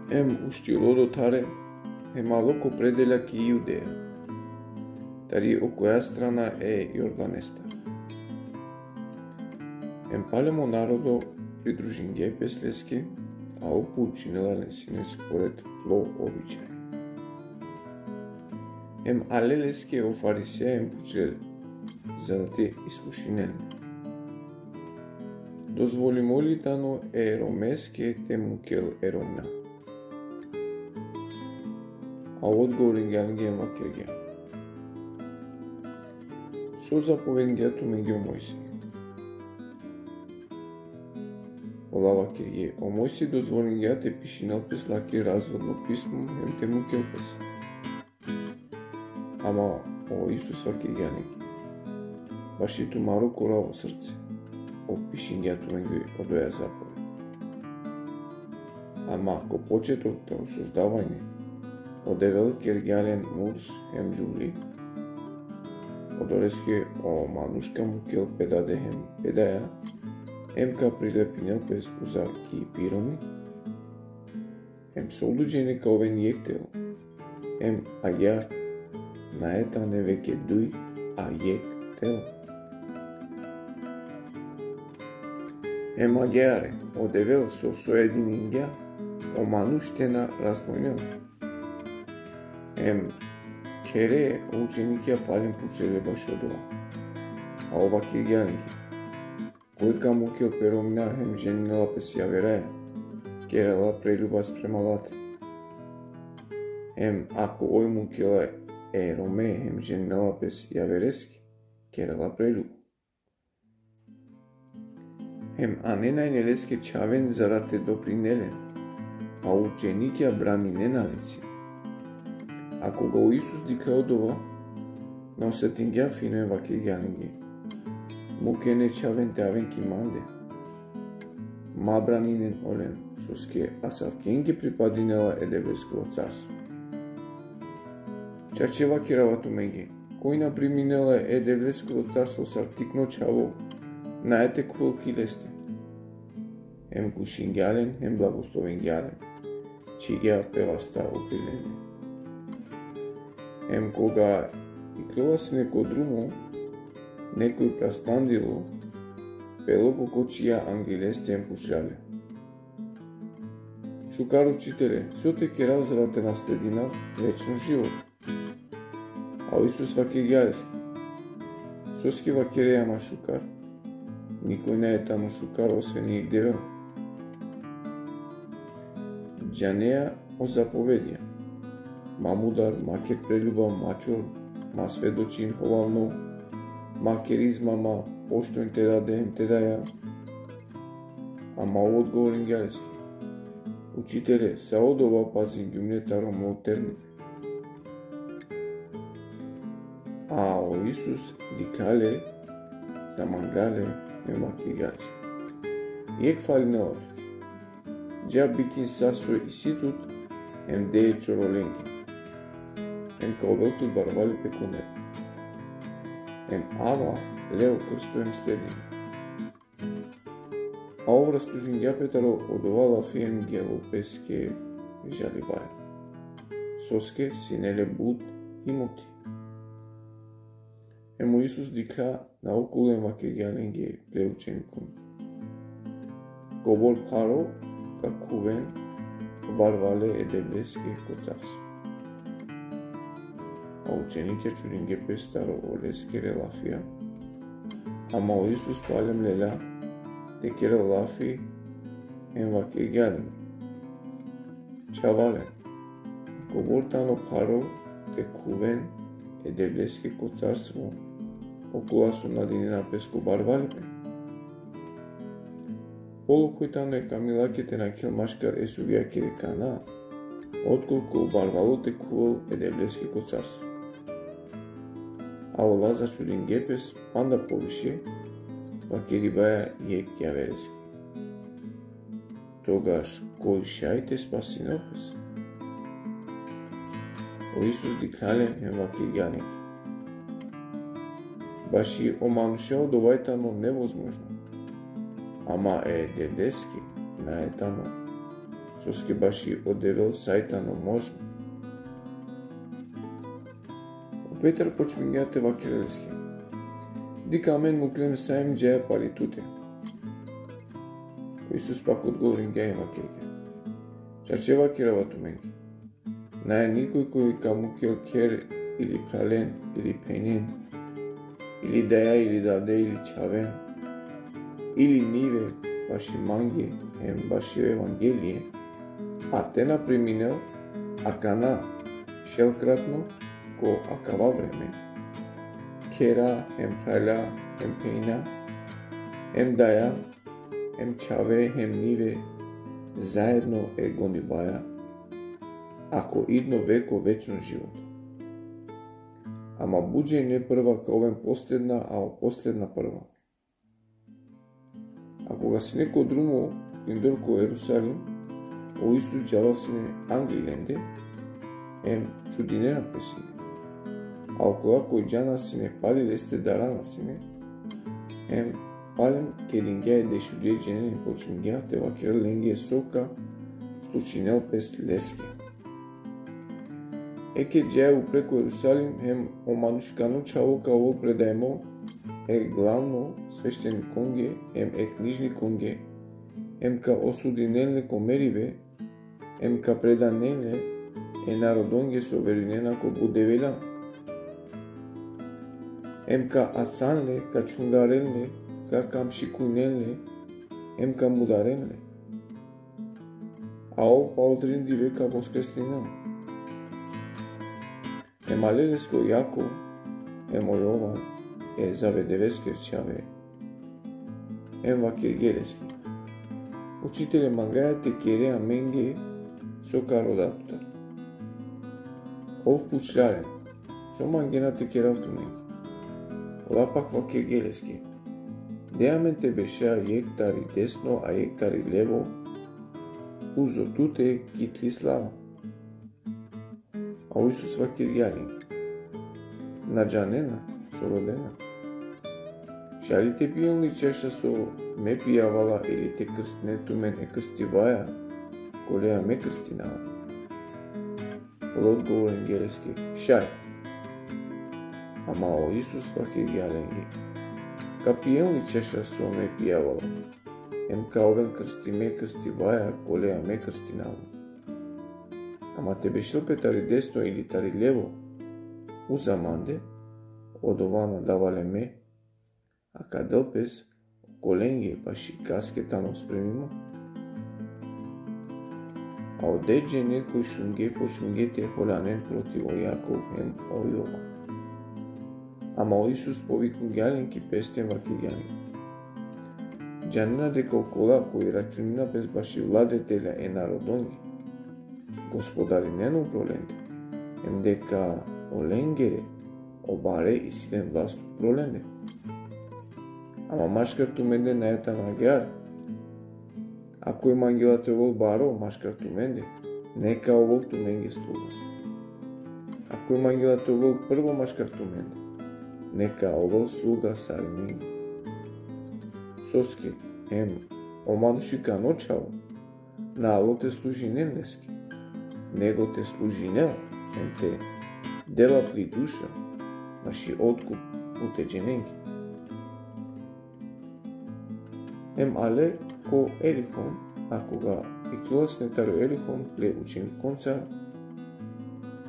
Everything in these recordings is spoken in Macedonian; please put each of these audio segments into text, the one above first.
Ушти таре, малок определя ки Јудеја, тари о која страна е Јорданестар. Палемо народо придружен ги песлески, а опу учинела лесине според ло обичај. Алелески о фарисеја пучел, за да те искушинен. Дозволи молитано ромеске те мукел ромна. А одговори ги макергија. Со заповедњето меѓу Мојсија. Олава кирје, о Мојси дозволи ги те пишинал пес лаки разводно писмо, те мукел пес. Ама о Исус вакирје неки. Баш и тумаро кора во срце. Опишињето меѓу одоја заповед. Ама ко почетокто создавање, одевел кергјален муж Джули, одореске о манушка мукел педаде педаја, ка прилепинел пес уза ки пирони, солуѓене ка овен јектел, аѓар, наетане веќе дуј, а јек тел. Аѓаре, одевел со соедининѓа, о мануштена развојнел. Кере ученикија пален пучеле баш одова. А ова кирјаники, кој ка мукел перомна женила пес јавераја, керела прелюба спремалате. Ако ој мукела роме женила пес јаверески, керела прелюба. А не најнелеске чавен зарате допринелен, а ученикја брани неналици. Ако го Исус дика одова, на осетингја фино вакирјанги, муке не чавен тавен ки манде. Ма бранинен олен, соске асавкенге припадинела едебеско царство. Чаче вакиравато меѓе, кој наприминела едебеско царство сартикно чаво, наете кулки лесте. Кушингјален, благословенгјален, чиѓа певаста опилене. Кога и кловас неко друмо, некој прастандило, пело коко чија ангелесте пушале. Шукар учителе, со те керав зарате наследина вечно живот. А Исус вакирјалески, соски вакирејама шукар, никој не е тамо шукар, освен и девел. Джанеја о заповедија, ма мудар, макер прелюба, мачор, ма сведочин ховално, макеризма, ма поштоин те даја. Ама одговорен гјалески. Учителе, са одова пази ѓумнетаро молтерните. А о Исус дикале, замангале, мемаки гјалески. Јек фали нелавки. Джа бикин сасо и ситут, дее чороленки. Каовелтут барвали пекунер. Ава лео крсто следи. А овра стужин јапетаро одовала фием гелопеске жалибај. Соске синеле буд и мути. Исус дикла на окулен вакирјаненге плеученикум. Гобол харо, какувен, барвале едебеске коцарство. А ученике чуринге пестаро олеске релафија. Ама о Исус палем леля, теке релафи вакирјанен. Чавален, гобортано харо, текувен, едебеске коцарство, окула со надинена песко барвалипе. Полукојтано е камилакете на келмашкар есувија кирекана, отколку барвало текувал едебеске коцарство. А ола за чудин гепес, панда повише, вакирибаја јек јаверески. Тогаш кој шајте спасинел пес? О Исус дикнале вакирјанеки. Баш и оманушео довајтано невозможно. Ама е дедески наетано soske baši odevел сајтано можно. У Петар почмињате вакирелески. Дика амен му клем саем джеја паритуте. Исус пак одговорин гај вакирге. Чарче вакирава туменги. Не е никој кој камукел кер или прален или пенен, или даја или даде или чавен, или ниве баши манги ем баши евангелие, а те напреминел акана шелкратно ко акава време, кера ем праля ем пена, ем даја, ем чаве ем ниве, заедно е гонибаја, ако идно веко вечно живото. Ама буџе не прва кровен последна, а последна прва. А кога си неко друмо индорко Ерусалим, о Исус джала сине Англиленде, ем чудинена песине. А окола кој джана сине пали лесте дарана сине, ем палем келингеа дешудие дженене почингеа те вакира ленге сока случинел пес леске. Еке джеја упреко Ерусалим, ем оманушкано чаво као предаемо, е главно свештени конге, ем е книжни конге, ем ка осудинелне комерибе, ем ка преданелне, е народонге со веринена ко будевела, ем ка асанле, ка чунгарелне, ка камшикунелне, ем ка мударелне. А ов паутринди века воскреснина. Ем алелеско Јаков, емо Јован, е заведевескер чаве, ем вакиргелески. Учителе мангаја те кереа менге со кародатута. Ов пучларен, со мангена те керавту менге. Лапак вакиргелески. Деамен те беша јектари десно, а јектари лево, узо туте китли слава. А Исус вакиргјалин. Наджанена, сородена. Шали те пијал ли чеша со ме пијавала или те крстнето мен е крстиваја, колеја ме крстинава? Ол одговор енгелески, шај. Ама о Исус вакиргјаленги. Ка пијал ли чеша со ме пијавала? Ем ка овен крсти ме крстиваја, колеја ме крстинава. Ама те бешел петари десно или тари лево, узаманде, од ова надавале ме, а кадел пес, коленге баши каске тамо спремимо. А одеđe некој шунге почминге те холанен против о Јаков ем о Јова. Ама о Исус повикун гјаленки пестен вакиргјален. Джанина дека окола кој рачунина без баши владетеля е народонги, господари нено проленде, ем дека оленгере, обаре и силен власт проленде. Ама машкар туменде најата на гјар. Ако има ангелате овол баро, машкар туменде, нека овол туменге слуга. Ако има ангелате овол прво машкар туменде, нека овол слуга сари менге. Соске, ем, омануши каночаво, на ало те служи не лески. Него те служи нел, ем те дела при душа, баши откуп утеđenенги. Ем але ко Ерихон, а кога иклуас не таро Ерихон пле учен конца,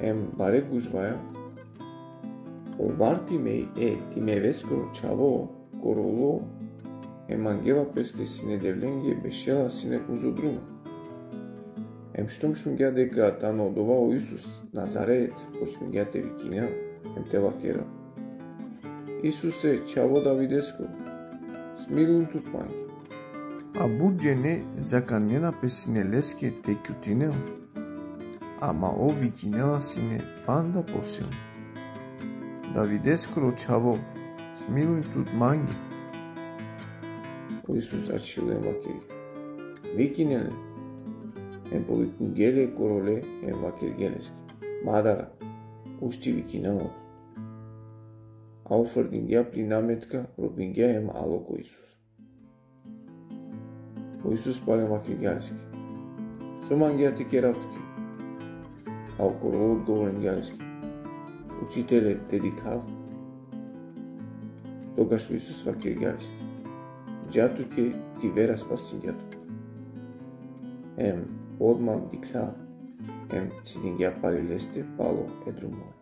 ем баре гужваја, овар тимеј е тимеве скоро чаво, короло, ем ангела песке сине девленге бешела сине узодрума. Ем штом шунгја дека тано одова о Исус, Назарец, почмингја те викиња, ем те вакера. Исусе, чаво Давидеско, смилун тут манги. А буџе не заканена песине леске те кјутинел, ама о викинела сине панда посил. Давидеско чаво, смилун тут манги. О Исус ачилен вакери. Викинеле, ем повикун геле короле ем вакиргелески. Мадара, ушти викинелот. А офрдингја при наметка робингја ем алоко Исус. О Исус пален вакиргелески. Сум ангијати керавтки, а около одговор ангијалски. Учителе, теди кав? Тогаш Исус ваќе ангијалски. Джату ке ти вера спасти джату. Odmah di klar, en si din ja pali leste palo edrumor.